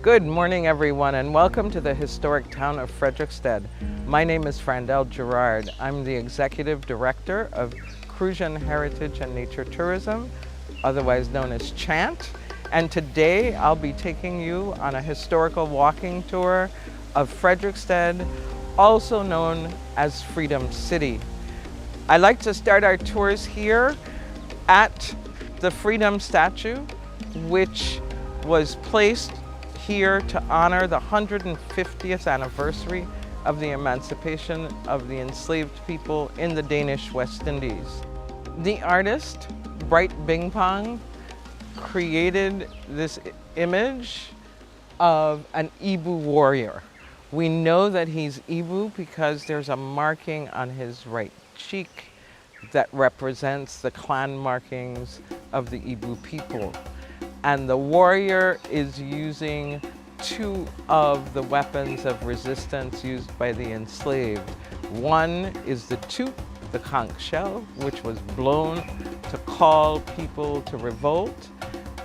Good morning, everyone, and welcome to the historic town of Frederiksted. My name is Frandel Gerard. I'm the Executive Director of Crucian Heritage and Nature Tourism, otherwise known as CHANT. And today I'll be taking you on a historical walking tour of Frederiksted, also known as Freedom City. I like to start our tours here at the Freedom Statue, which was placed here to honor the 150th anniversary of the emancipation of the enslaved people in the Danish West Indies. The artist, Bright Bing Pong, created this image of an Ibu warrior. We know that he's Ibu because there's a marking on his right cheek that represents the clan markings of the Ibu people. And the warrior is using two of the weapons of resistance used by the enslaved. One is the toot, the conch shell, which was blown to call people to revolt.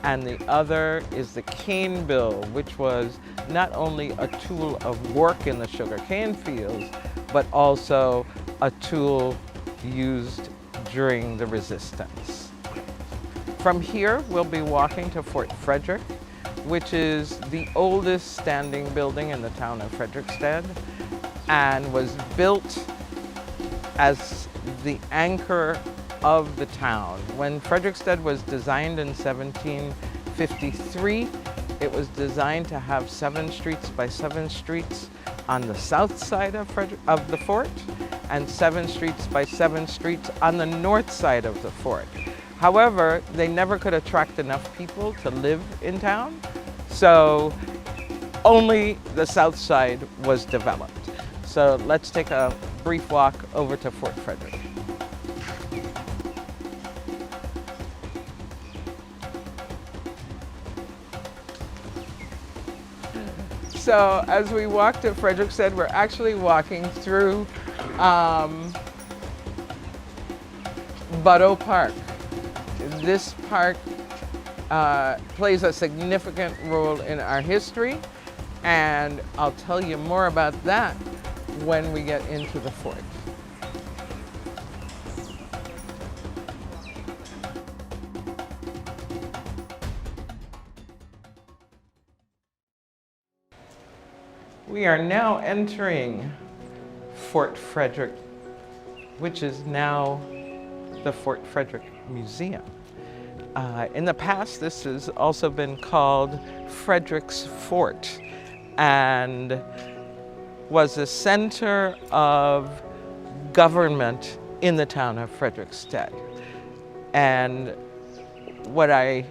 And the other is the cane bill, which was not only a tool of work in the sugarcane fields, but also a tool used during the resistance. From here, we'll be walking to Fort Frederick, which is the oldest standing building in the town of Frederiksted and was built as the anchor of the town. When Frederiksted was designed in 1753, it was designed to have 7 streets by 7 streets on the south side of the fort and 7 streets by 7 streets on the north side of the fort. However, they never could attract enough people to live in town, so only the south side was developed. So let's take a brief walk over to Fort Frederick. So as we walk to Frederiksted, we're actually walking through Butto Park. This park plays a significant role in our history, and I'll tell you more about that when we get into the fort. We are now entering Fort Frederick, which is now the Fort Frederick Museum. In the past, this has also been called Frederick's Fort and was a center of government in the town of Frederiksted. And what I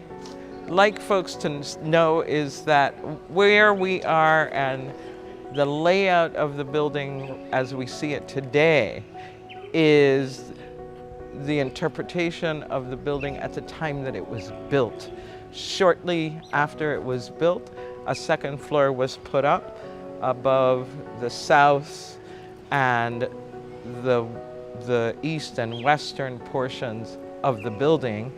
like folks to know is that where we are and the layout of the building as we see it today is the interpretation of the building at the time that it was built. Shortly after it was built, a second floor was put up above the south and the east and western portions of the building,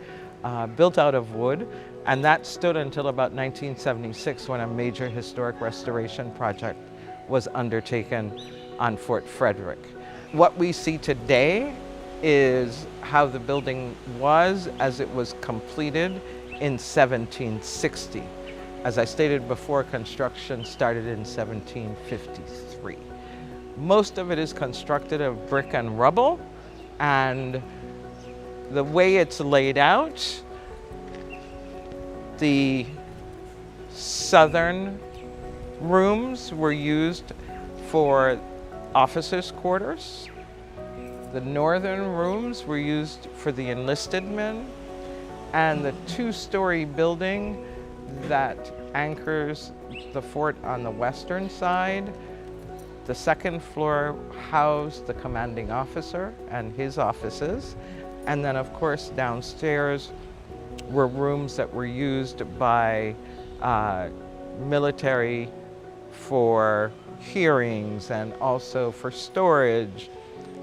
built out of wood, and that stood until about 1976 when a major historic restoration project was undertaken on Fort Frederick. What we see today is how the building was as it was completed in 1760. As I stated before, construction started in 1753. Most of it is constructed of brick and rubble, and the way it's laid out, the southern rooms were used for officers' quarters. The northern rooms were used for the enlisted men, and the 2-story building that anchors the fort on the western side, the second floor housed the commanding officer and his offices, and then of course downstairs were rooms that were used by military for hearings and also for storage,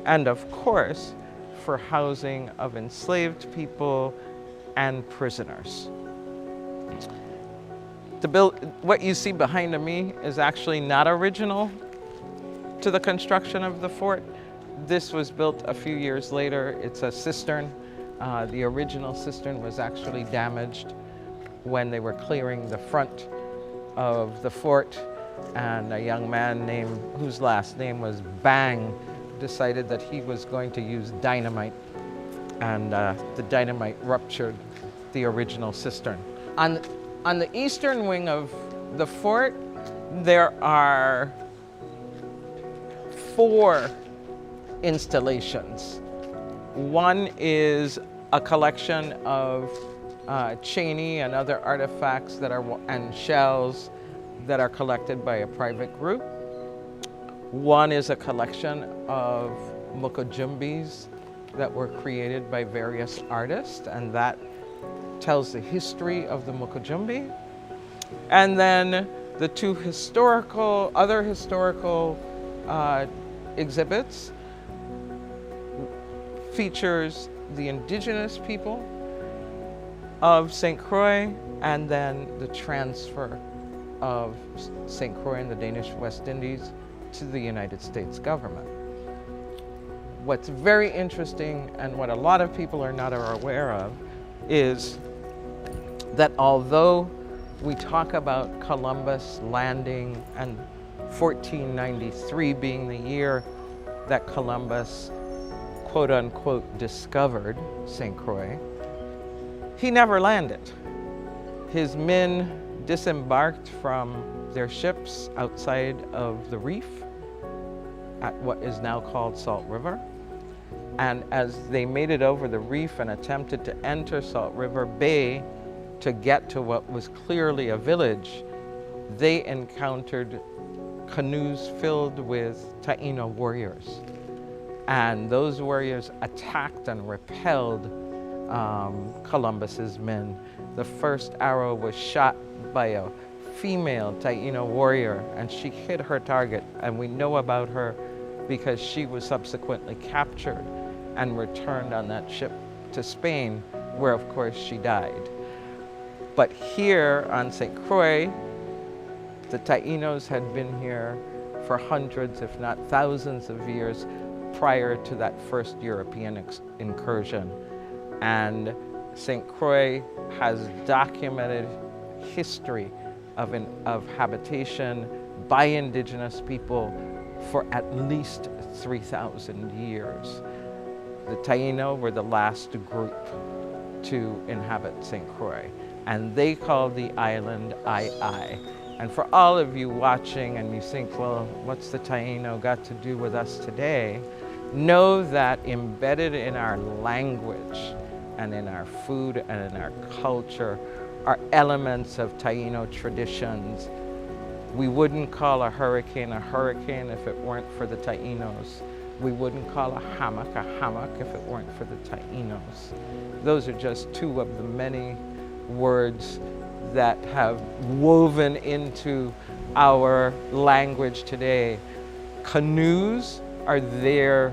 and of course for housing of enslaved people and prisoners. what you see behind me is actually not original to the construction of the fort. This was built a few years later. It's a cistern. The original cistern was actually damaged when they were clearing the front of the fort, and a young man whose last name was Bang decided that he was going to use dynamite, and the dynamite ruptured the original cistern. On the eastern wing of the fort, there are 4 installations. One is a collection of Cheney and other artifacts and shells that are collected by a private group. One is a collection of mukujumbis that were created by various artists, and that tells the history of the mukujumbi. And then the 2 other historical exhibits features the indigenous people of St. Croix, and then the transfer of St. Croix and the Danish West Indies to the United States government. What's very interesting, and what a lot of people are not aware of, is that although we talk about Columbus landing and 1493 being the year that Columbus, quote unquote, discovered St. Croix, he never landed. His men disembarked from their ships outside of the reef at what is now called Salt River. And as they made it over the reef and attempted to enter Salt River Bay to get to what was clearly a village, they encountered canoes filled with Taino warriors. And those warriors attacked and repelled Columbus's men. The first arrow was shot by a female Taino warrior, and she hit her target, and we know about her because she was subsequently captured and returned on that ship to Spain, where of course she died. But here on St. Croix, the Tainos had been here for hundreds, if not thousands of years prior to that first European incursion. And St. Croix has documented history of habitation by indigenous people for at least 3,000 years. The Taino were the last group to inhabit St. Croix, and they called the island Ai. And for all of you watching and you think, well, what's the Taino got to do with us today? Know that embedded in our language and in our food and in our culture are elements of Taino traditions. We wouldn't call a hurricane if it weren't for the Tainos. We wouldn't call a hammock if it weren't for the Tainos. Those are just 2 of the many words that have woven into our language today. Canoes are their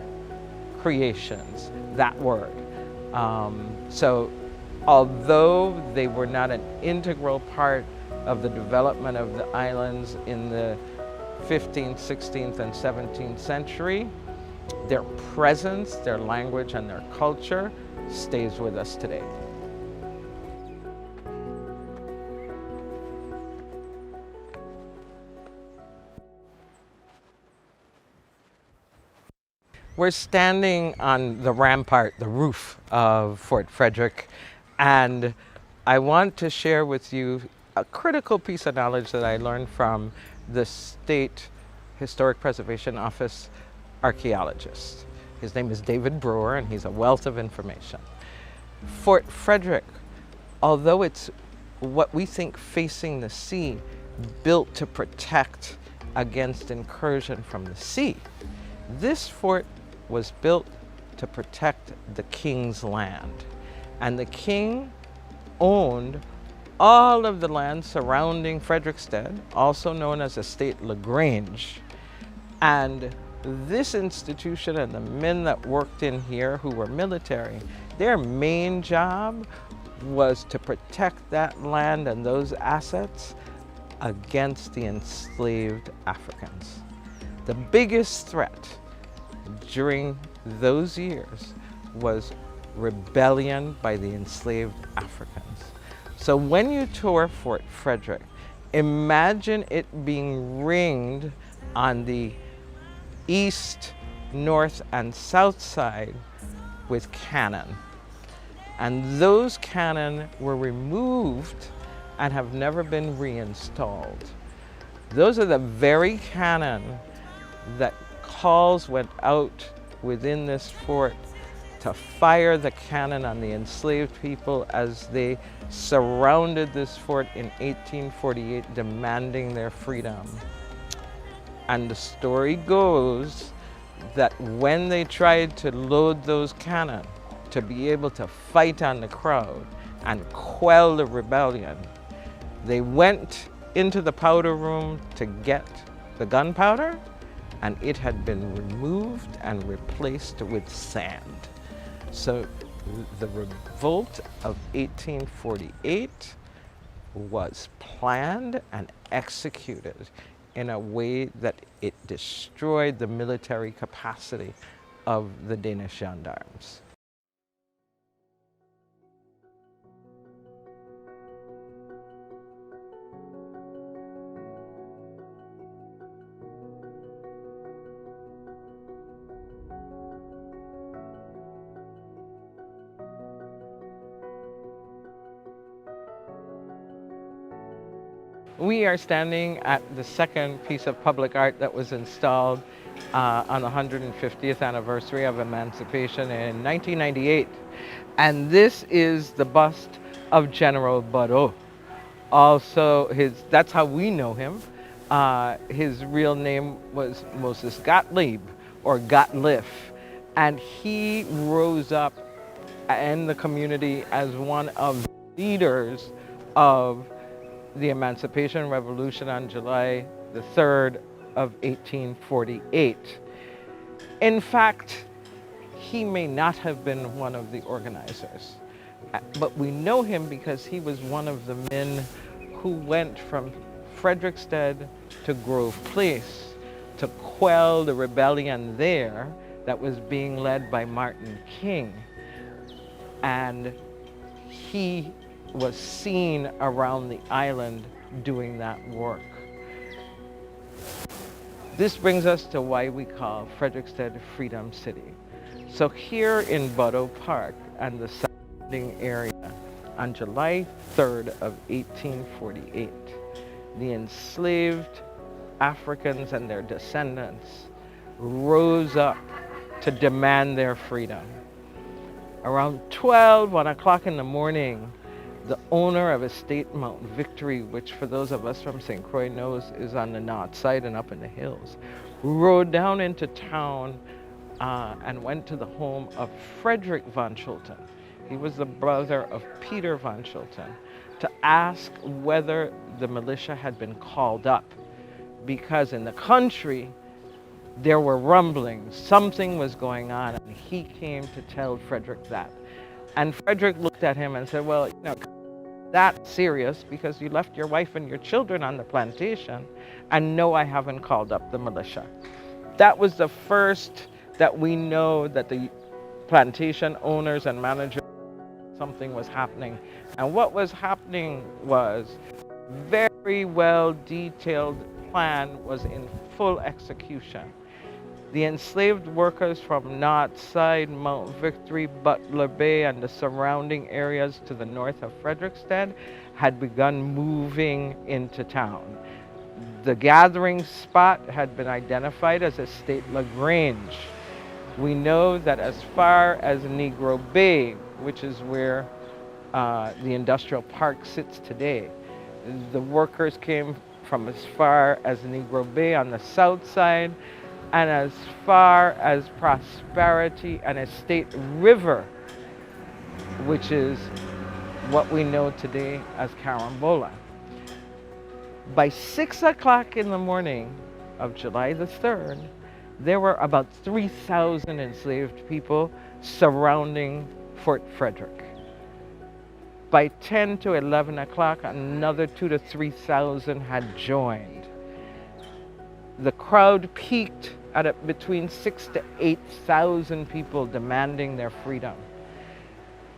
creations, that word. So although they were not an integral part of the development of the islands in the 15th, 16th, and 17th century, their presence, their language, and their culture stays with us today. We're standing on the rampart, the roof of Fort Frederick, and I want to share with you a critical piece of knowledge that I learned from the State Historic Preservation Office archaeologist. His name is David Brewer, and he's a wealth of information. Fort Frederick, although it's what we think facing the sea, built to protect against incursion from the sea, this fort was built to protect the king's land. And the king owned all of the land surrounding Frederiksted, also known as Estate LaGrange. And this institution and the men that worked in here who were military, their main job was to protect that land and those assets against the enslaved Africans. The biggest threat during those years was rebellion by the enslaved Africans. So when you tour Fort Frederick, imagine it being ringed on the east, north, and south side with cannon. And those cannon were removed and have never been reinstalled. Those are the very cannon that calls went out within this fort to fire the cannon on the enslaved people as they surrounded this fort in 1848, demanding their freedom. And the story goes that when they tried to load those cannon to be able to fight on the crowd and quell the rebellion, they went into the powder room to get the gunpowder, and it had been removed and replaced with sand. So the revolt of 1848 was planned and executed in a way that it destroyed the military capacity of the Danish gendarmes. We are standing at the second piece of public art that was installed on the 150th anniversary of emancipation in 1998. And this is the bust of General Badeau. Also, that's how we know him. His real name was Moses Gottlieb, or Gottlieb. And he rose up in the community as one of the leaders of the Emancipation Revolution on July the 3rd of 1848. In fact, he may not have been one of the organizers, but we know him because he was one of the men who went from Frederiksted to Grove Place to quell the rebellion there that was being led by Martin King. And he was seen around the island doing that work. This brings us to why we call Frederiksted Freedom City. So here in Badeau Park and the surrounding area, on July 3rd of 1848, the enslaved Africans and their descendants rose up to demand their freedom. Around 1 o'clock in the morning, the owner of Estate Mount Victory, which for those of us from St. Croix knows is on the north side and up in the hills, rode down into town and went to the home of Frederick von Schulten. He was the brother of Peter von Schulten, to ask whether the militia had been called up, because in the country there were rumblings, something was going on, and he came to tell Frederick that. And Frederick looked at him and said, well, you know, that's serious because you left your wife and your children on the plantation, and no, I haven't called up the militia. That was the first that we know that the plantation owners and managers, something was happening. And what was happening was very well detailed plan was in full execution. The enslaved workers from Northside, Mount Victory, Butler Bay, and the surrounding areas to the north of Frederiksted had begun moving into town. The gathering spot had been identified as Estate LaGrange. We know that as far as Negro Bay, which is where the industrial park sits today, the workers came from as far as Negro Bay on the south side, and as far as Prosperity and Estate River, which is what we know today as Carambola. By 6 o'clock in the morning of July the 3rd, there were about 3,000 enslaved people surrounding Fort Frederick. By 10 to 11 o'clock, another 2,000 to 3,000 had joined. The crowd peaked at between 6,000 to 8,000 people demanding their freedom.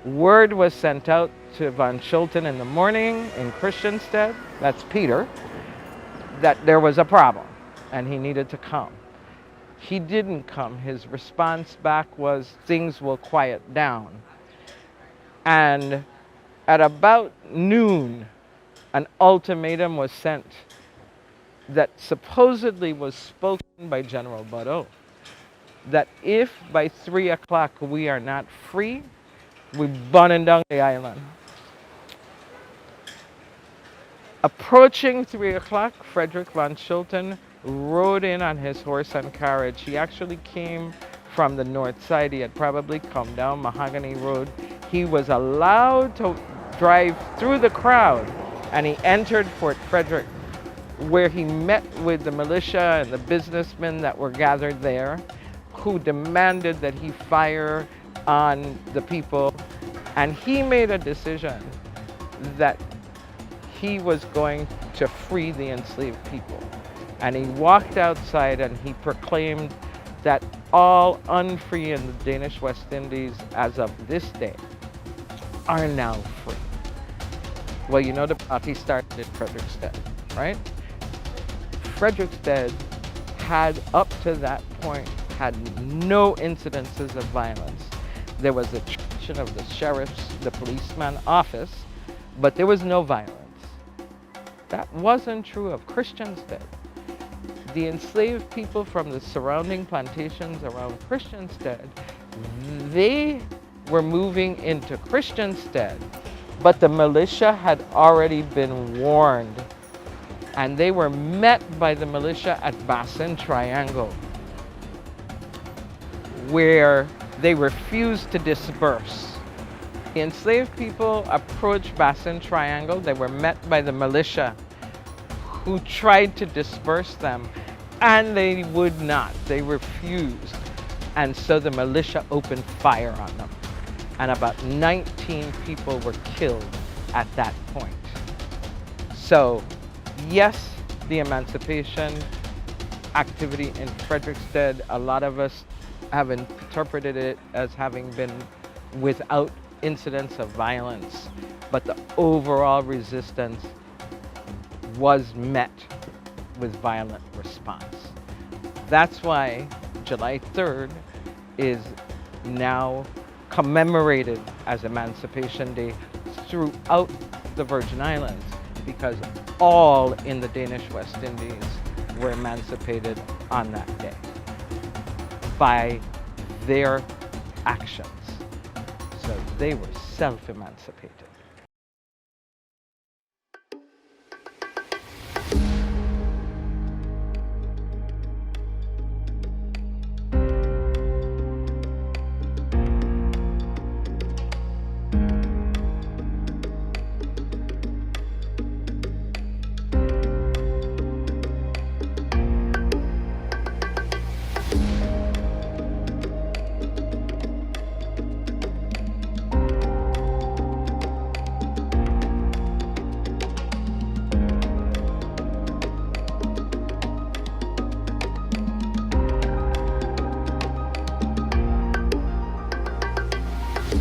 Word was sent out to Van Schulten in the morning in Christiansted, that's Peter, that there was a problem and he needed to come. He didn't come. His response back was, things will quiet down. And at about noon, an ultimatum was sent that supposedly was spoken by General Badeau, that if by 3 o'clock we are not free, we're burning down the island. Approaching 3 o'clock, Frederick Van Schulten rode in on his horse and carriage. He actually came from the north side. He had probably come down Mahogany Road. He was allowed to drive through the crowd, and he entered Fort Frederick, where he met with the militia and the businessmen that were gathered there, who demanded that he fire on the people. And he made a decision that he was going to free the enslaved people. And he walked outside and he proclaimed that all unfree in the Danish West Indies as of this day are now free. Well, you know, the party started in Frederiksted, right? Frederiksted had, up to that point, had no incidences of violence. There was a attraction of the sheriff's, the policeman office, but there was no violence. That wasn't true of Christiansted. The enslaved people from the surrounding plantations around Christiansted, they were moving into Christiansted, but the militia had already been warned, and they were met by the militia at Bassin Triangle, where they refused to disperse. The enslaved people approached Bassin Triangle. They were met by the militia, who tried to disperse them, and they would not. They refused. And so the militia opened fire on them. And about 19 people were killed at that point. So, yes, the emancipation activity in Frederiksted, a lot of us have interpreted it as having been without incidents of violence, but the overall resistance was met with violent response. That's why July 3rd is now commemorated as Emancipation Day throughout the Virgin Islands, because all in the Danish West Indies were emancipated on that day by their actions. So they were self-emancipated.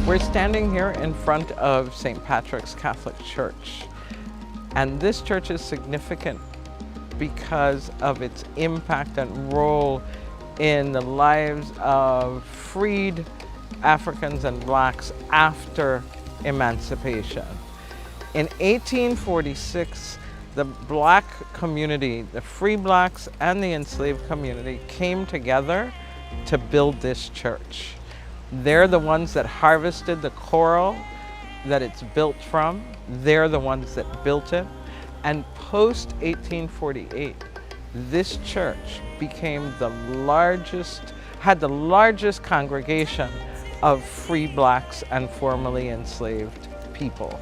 We're standing here in front of St. Patrick's Catholic Church, and this church is significant because of its impact and role in the lives of freed Africans and blacks after emancipation. In 1846, the black community, the free blacks and the enslaved community came together to build this church. They're the ones that harvested the coral that it's built from. They're the ones that built it. And post 1848, this church became the largest, had the largest congregation of free blacks and formerly enslaved people.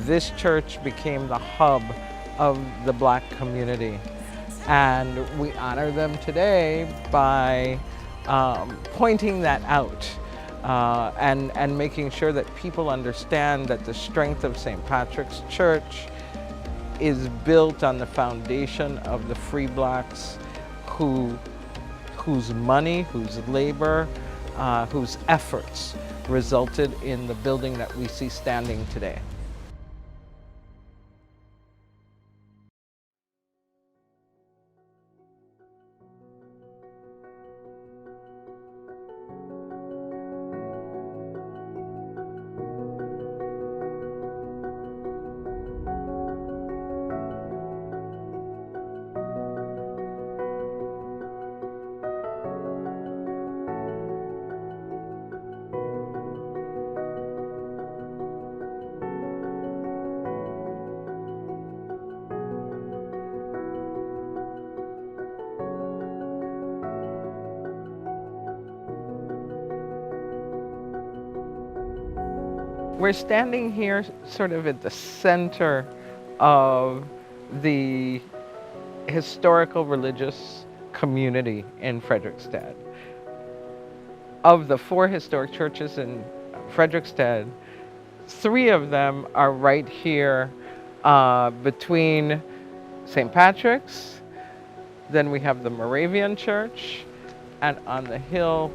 This church became the hub of the black community. And we honor them today by pointing that out. and making sure that people understand that the strength of St. Patrick's Church is built on the foundation of the free blacks whose money, whose labor, whose efforts resulted in the building that we see standing today. We're standing here sort of at the center of the historical religious community in Frederiksted. Of the 4 historic churches in Frederiksted, 3 of them are right here between St. Patrick's, then we have the Moravian Church, and on the hill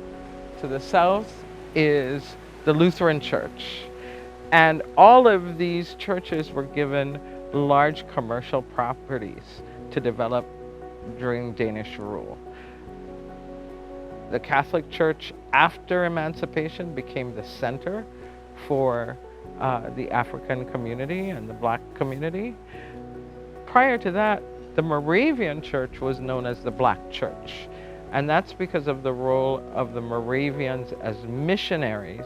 to the south is the Lutheran Church. And all of these churches were given large commercial properties to develop during Danish rule. The Catholic Church, after emancipation, became the center for the African community and the black community. Prior to that, the Moravian Church was known as the Black Church. And that's because of the role of the Moravians as missionaries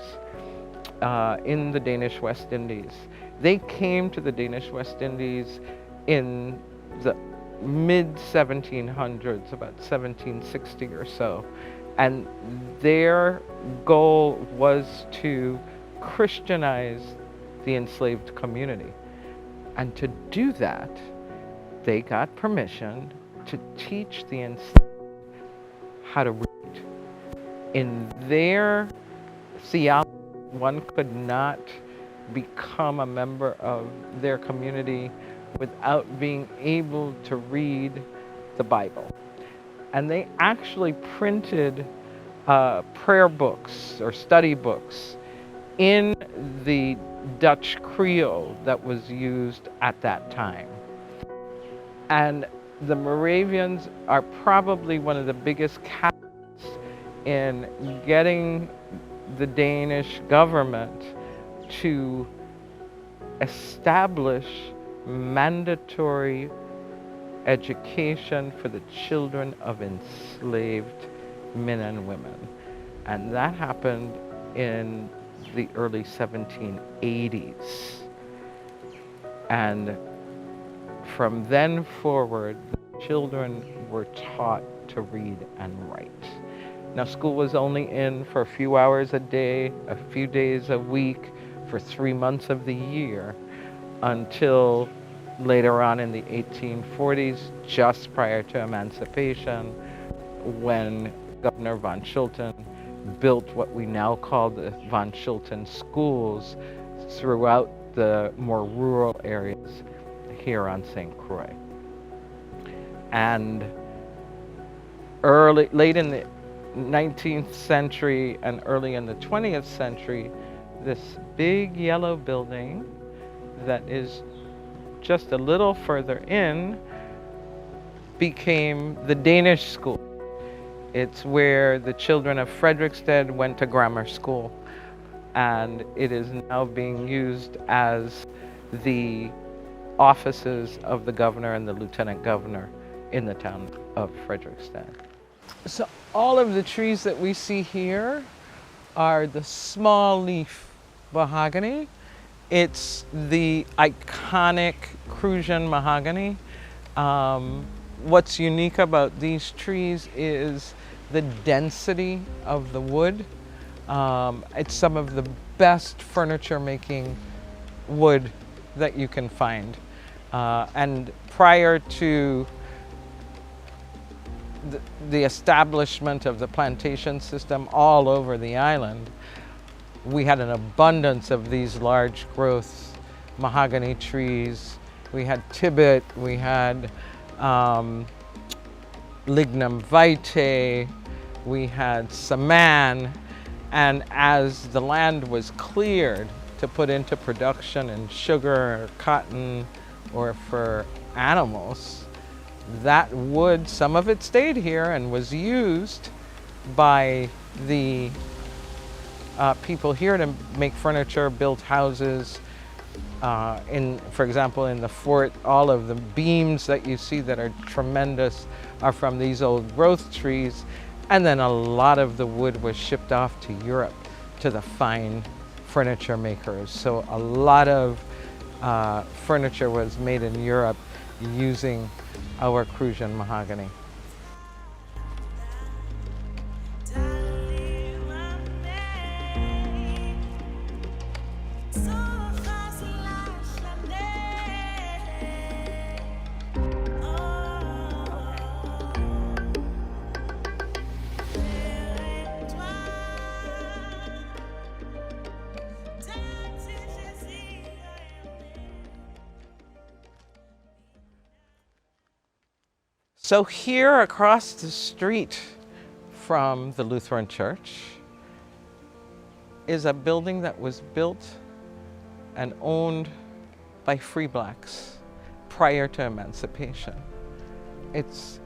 in the Danish West Indies. They came to the Danish West Indies in the mid-1700s, about 1760 or so. And their goal was to Christianize the enslaved community. And to do that, they got permission to teach the enslaved how to read. In their theology, one could not become a member of their community without being able to read the Bible. And they actually printed prayer books or study books in the Dutch Creole that was used at that time. And the Moravians are probably one of the biggest catalysts in getting the Danish government to establish mandatory education for the children of enslaved men and women. And that happened in the early 1780s. And from then forward, the children were taught to read and write. Now, school was only in for a few hours a day, a few days a week, for 3 months of the year, until later on in the 1840s, just prior to emancipation, when Governor von Schulten built what we now call the von Schulten schools throughout the more rural areas here on St. Croix. And late in the 19th century and early in the 20th century, this big yellow building that is just a little further in became the Danish school. It's where the children of Frederiksted went to grammar school, and it is now being used as the offices of the governor and the lieutenant governor in the town of Frederiksted. So all of the trees that we see here are the small leaf mahogany. It's the iconic Crucian mahogany. What's unique about these trees is the density of the wood. It's some of the best furniture making wood that you can find. And prior to the establishment of the plantation system all over the island, we had an abundance of these large growth mahogany trees. We had Tibet, we had Lignum vitae, we had Saman, and as the land was cleared to put into production in sugar or cotton or for animals, that wood, some of it stayed here and was used by the people here to make furniture, build houses. For example, in the fort, all of the beams that you see that are tremendous are from these old growth trees. And then a lot of the wood was shipped off to Europe to the fine furniture makers. So a lot of furniture was made in Europe using our Crusian mahogany. So here across the street from the Lutheran Church is a building that was built and owned by free blacks prior to emancipation. It's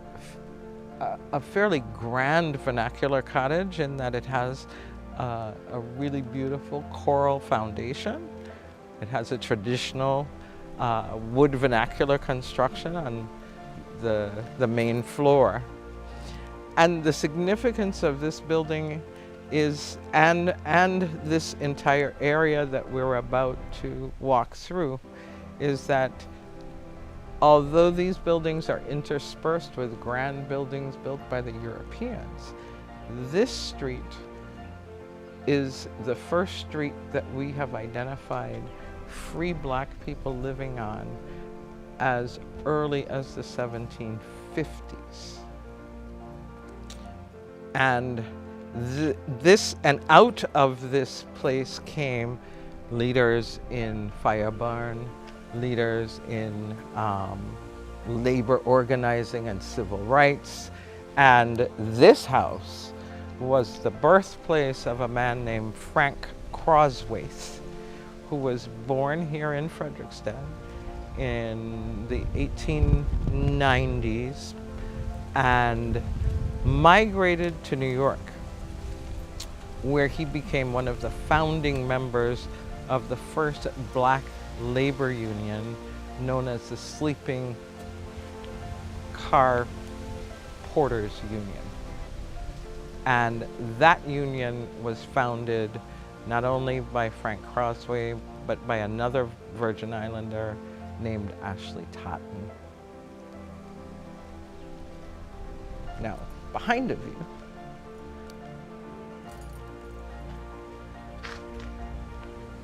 a fairly grand vernacular cottage in that it has a really beautiful coral foundation. It has a traditional wood vernacular construction on the main floor. And the significance of this building is, and this entire area that we're about to walk through, is that although these buildings are interspersed with grand buildings built by the Europeans, this street is the first street that we have identified free black people living on as early as the 1750s. And out of this place came leaders in fire barn, leaders in labor organizing and civil rights. And this house was the birthplace of a man named Frank Croswaith, who was born here in Frederiksted in the 1890s and migrated to New York, where he became one of the founding members of the first black labor union known as the Sleeping Car Porters Union. And that union was founded not only by Frank Crosway, but by another Virgin Islander named Ashley Totten. Now, behind of you,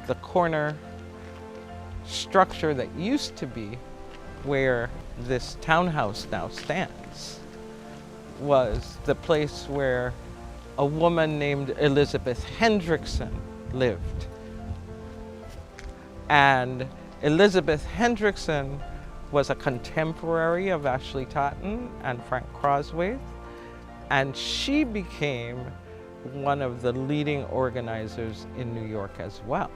the corner structure that used to be where this townhouse now stands was the place where a woman named Elizabeth Hendrickson lived. And Elizabeth Hendrickson was a contemporary of Ashley Totten and Frank Croswaith, and she became one of the leading organizers in New York as well,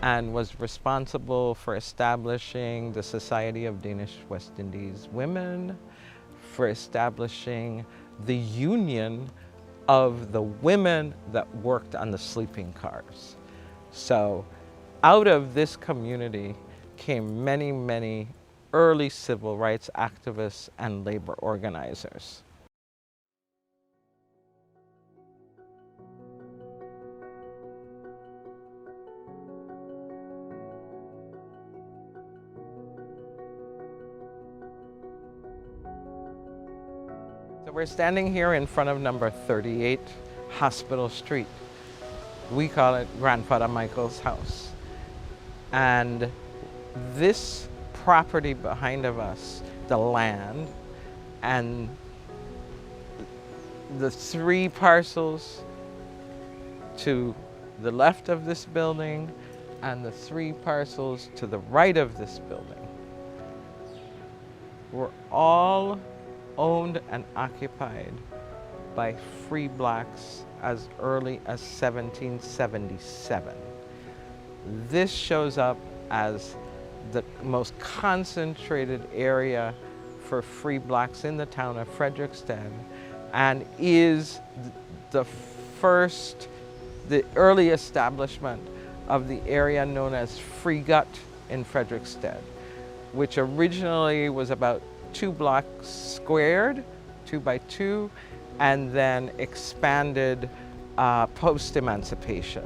and was responsible for establishing the Society of Danish West Indies Women, for establishing the union of the women that worked on the sleeping cars. So out of this community came many, many early civil rights activists and labor organizers. So we're standing here in front of number 38 Hospital Street. We call it Grandfather Michael's house. And this property behind of us, the land, and the 3 parcels to the left of this building and the 3 parcels to the right of this building were all owned and occupied by free blacks as early as 1777. This shows up as the most concentrated area for free blacks in the town of Frederiksted, and is the early establishment of the area known as Freegut in Frederiksted, which originally was about 2 blocks squared, 2 by 2, and then expanded post-emancipation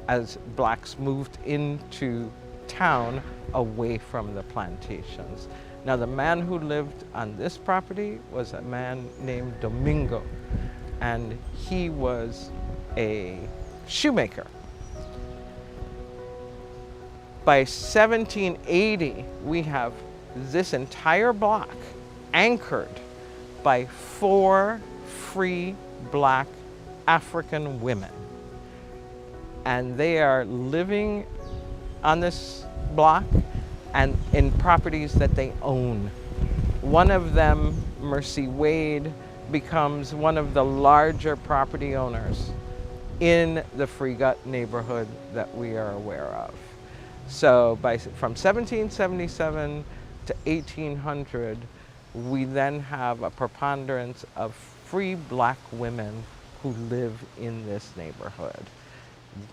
as blacks moved into town away from the plantations. Now, the man who lived on this property was a man named Domingo, and he was a shoemaker. By 1780, we have this entire block anchored by 4 free black African women. And they are living on this block and in properties that they own. One of them, Mercy Wade, becomes one of the larger property owners in the Freegut neighborhood that we are aware of. So from 1777 to 1800, we then have a preponderance of free black women who live in this neighborhood.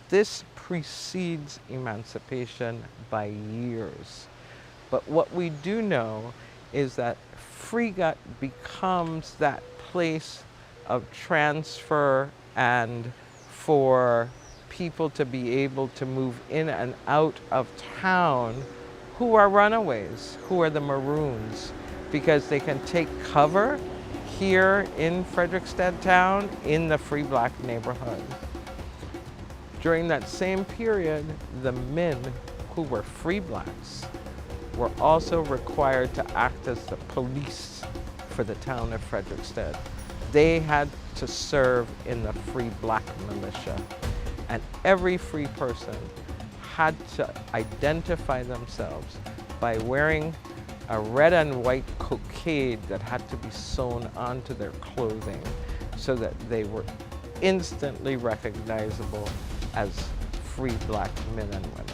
This precedes emancipation by years. But what we do know is that Freegut becomes that place of transfer and for people to be able to move in and out of town who are runaways, who are the Maroons, because they can take cover here in Frederiksted town in the free black neighborhood. During that same period, the men who were free blacks were also required to act as the police for the town of Frederiksted. They had to serve in the free black militia, and every free person had to identify themselves by wearing a red and white cockade that had to be sewn onto their clothing so that they were instantly recognizable as free black men and women.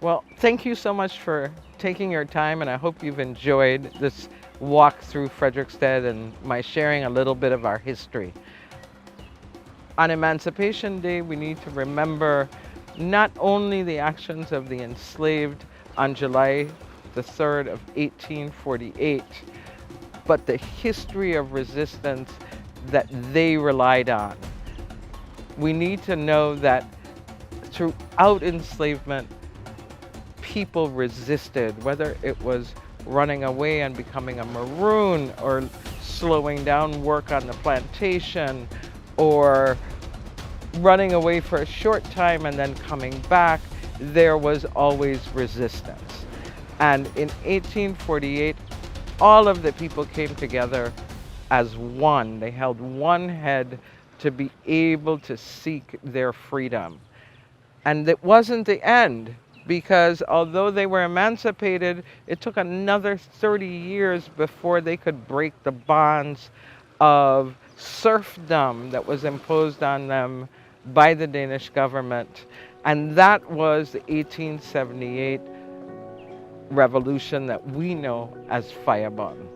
Well, thank you so much for taking your time, and I hope you've enjoyed this walk through Frederiksted and my sharing a little bit of our history. On Emancipation Day, we need to remember not only the actions of the enslaved on July the 3rd of 1848, but the history of resistance that they relied on. We need to know that throughout enslavement, people resisted, whether it was running away and becoming a Maroon, or slowing down work on the plantation, or running away for a short time and then coming back. There was always resistance. And in 1848, all of the people came together as one. They held one head to be able to seek their freedom. And it wasn't the end, because although they were emancipated, it took another 30 years before they could break the bonds of serfdom that was imposed on them by the Danish government. And that was the 1878 revolution that we know as Firebomb.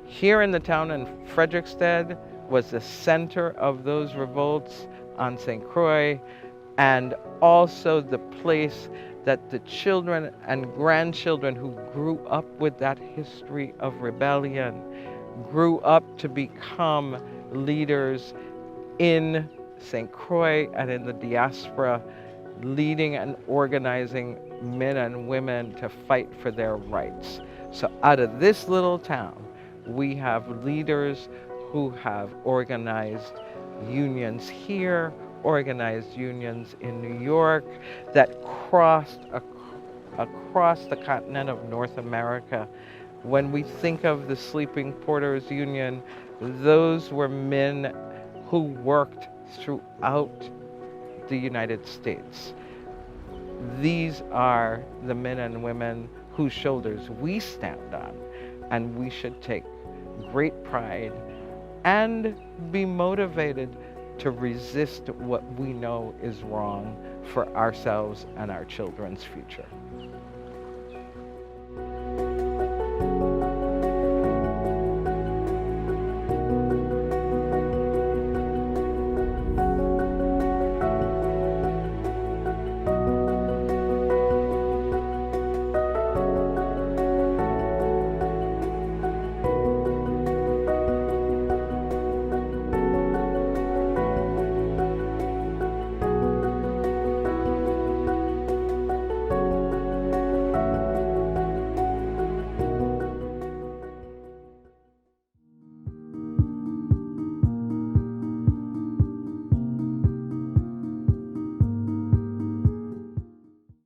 Here in the town in Frederiksted was the center of those revolts on St. Croix, and also the place that the children and grandchildren who grew up with that history of rebellion grew up to become leaders in St. Croix and in the diaspora, leading and organizing men and women to fight for their rights. So out of this little town, we have leaders who have organized unions here, organized unions in New York that crossed across the continent of North America. When we think of the Sleeping Porters Union, those were men who worked throughout the United States. These are the men and women whose shoulders we stand on, and we should take great pride and be motivated to resist what we know is wrong for ourselves and our children's future.